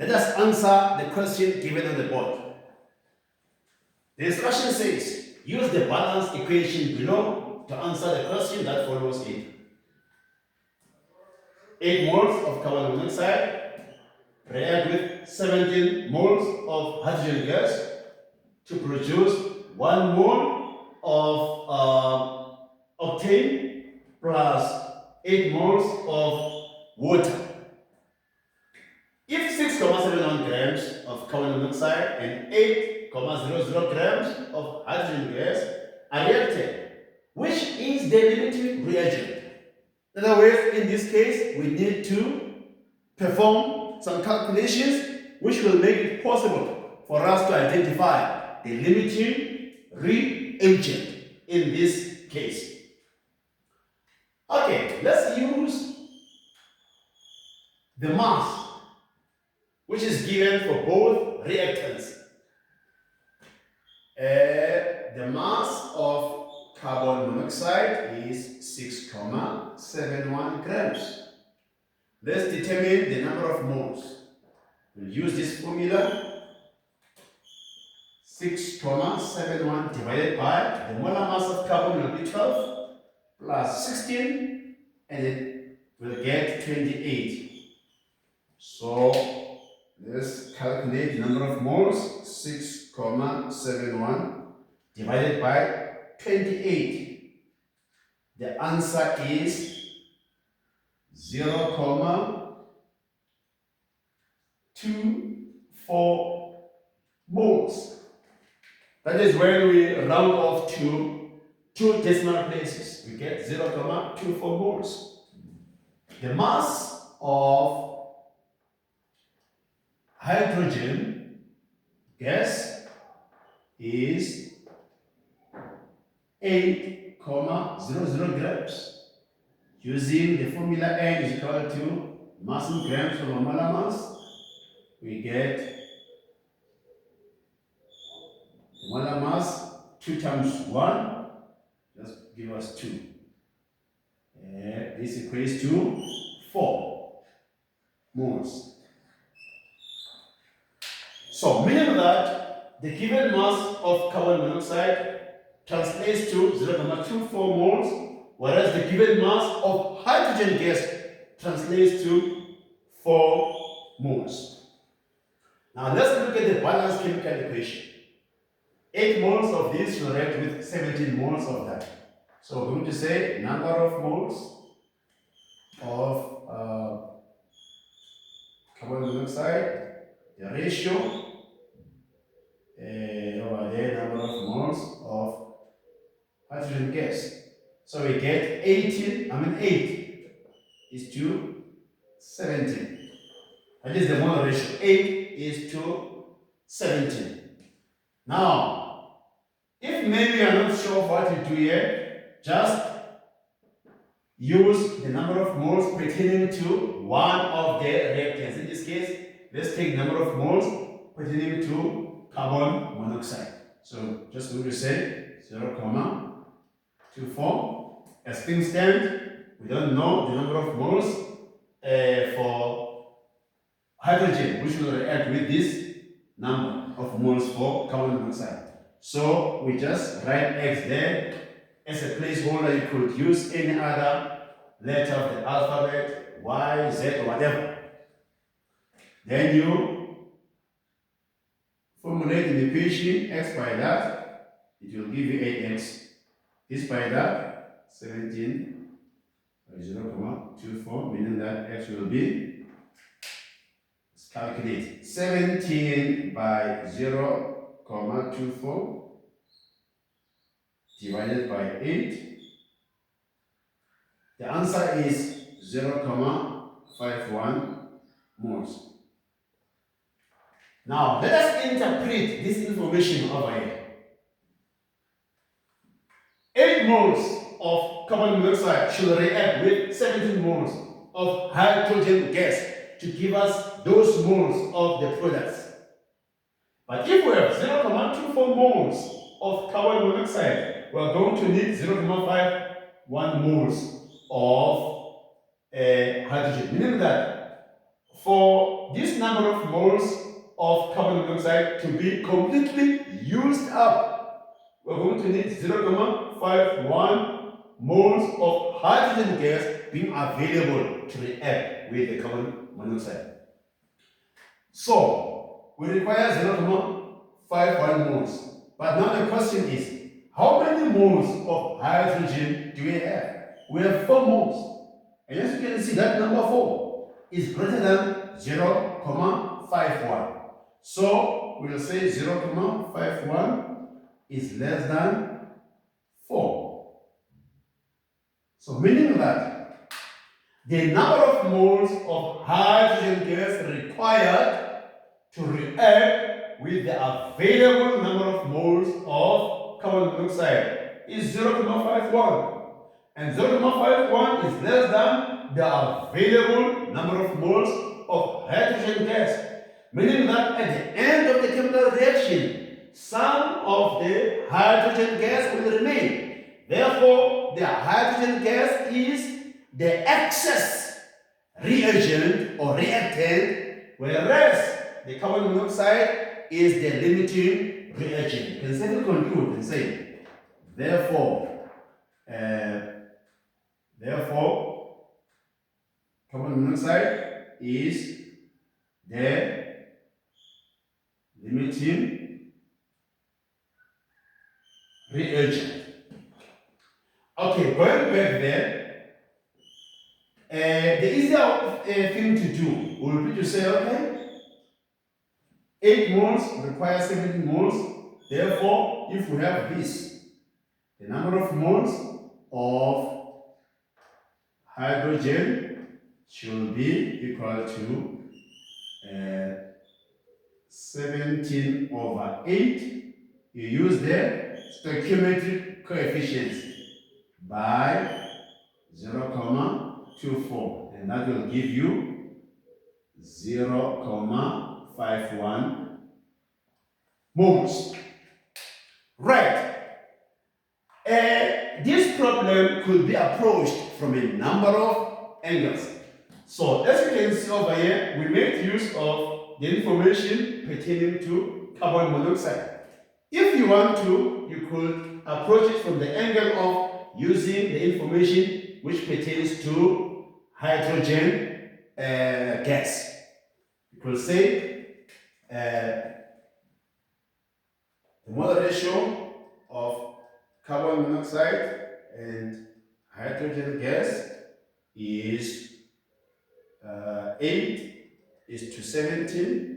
Let us answer the question given on the board. The instruction says, use the balance equation below to answer the question that follows it. 8 moles of carbon monoxide react with 17 moles of hydrogen gas to produce 1 mole of octane plus 8 moles of water. If 6,71 grams of carbon monoxide and 8,00 grams of hydrogen gas are reacted, which is the limiting reagent? In other words, in this case, we need to perform some calculations which will make it possible for us to identify the limiting reagent in this case. Okay, let's use the mass which is given for both reactants. The mass of carbon monoxide is 6,71 grams. Let's determine the number of moles. We'll use this formula. 6,71 divided by the molar mass of carbon will be 12 plus 16, and it will get 28. So let's calculate the number of moles. 6,71 divided by 28. The answer is 0,24 moles. That is when we round off to 2 decimal places. We get 0,24 moles. The mass of hydrogen gas is 8,00 grams. Using the formula N is equal to mass in grams over molar mass, we get the molar mass 2 times 1, just give us 2. This equates to 4 moles. So, meaning that the given mass of carbon monoxide translates to 0,24 moles, whereas the given mass of hydrogen gas translates to 4 moles. Now let's look at the balanced chemical equation. 8 moles of this will react with 17 moles of that. So we're going to say number of moles of carbon monoxide, the ratio over there, number of moles of hydrogen gas. So we get 8 is to 17. That is the mole ratio. 8 is to 17. Now, if maybe you are not sure of what to do here, just use the number of moles pertaining to one of the reactants. In this case, let's take number of moles pertaining to carbon monoxide. So just going to say 0,24. As things stand, we don't know the number of moles for hydrogen, which will react with this number of moles for carbon monoxide. So we just write X there as a placeholder. You could use any other letter of the alphabet, Y, Z, or whatever. Then you formulate the equation. X by that, it will give you 8x. This by that, 17 by 0,24, meaning that x will be, let's calculate, 17 by 0,24 divided by 8. The answer is 0,51 moles. Now, let us interpret this information over here. 8 moles of carbon monoxide should react with 17 moles of hydrogen gas to give us those moles of the products. But if we have 0,24 moles of carbon monoxide, we are going to need 0,51 moles of hydrogen, meaning that for this number of moles of carbon monoxide to be completely used up, we're going to need 0.51 moles of hydrogen gas being available to react with the carbon monoxide. So, we require 0.51 moles. But now the question is, how many moles of hydrogen do we have? We have 4 moles. And as you can see, that number 4 is greater than 0.51. So, we'll say 0.51 is less than 4. So, meaning that the number of moles of hydrogen gas required to react with the available number of moles of carbon monoxide is 0.51. And 0.51 is less than the available number of moles of hydrogen gas. Meaning that at the end of the chemical reaction, some of the hydrogen gas will remain. Therefore, the hydrogen gas is the excess reagent or reactant, whereas the carbon monoxide is the limiting reagent. You can simply conclude and say, therefore, carbon monoxide is the limiting reagent. Okay, going back there, the easier thing to do will be to say, okay, 8 moles require 17 moles. Therefore, if we have this, the number of moles of hydrogen should be equal to 17/8. You use the stoichiometric coefficients by 0.24, and that will give you 0.51 moles. Right. This problem could be approached from a number of angles. So, as you can see over here, we make use of the information pertaining to carbon monoxide. If you want to, you could approach it from the angle of using the information which pertains to hydrogen gas. You could say the mole ratio of carbon monoxide and hydrogen gas is 8:17.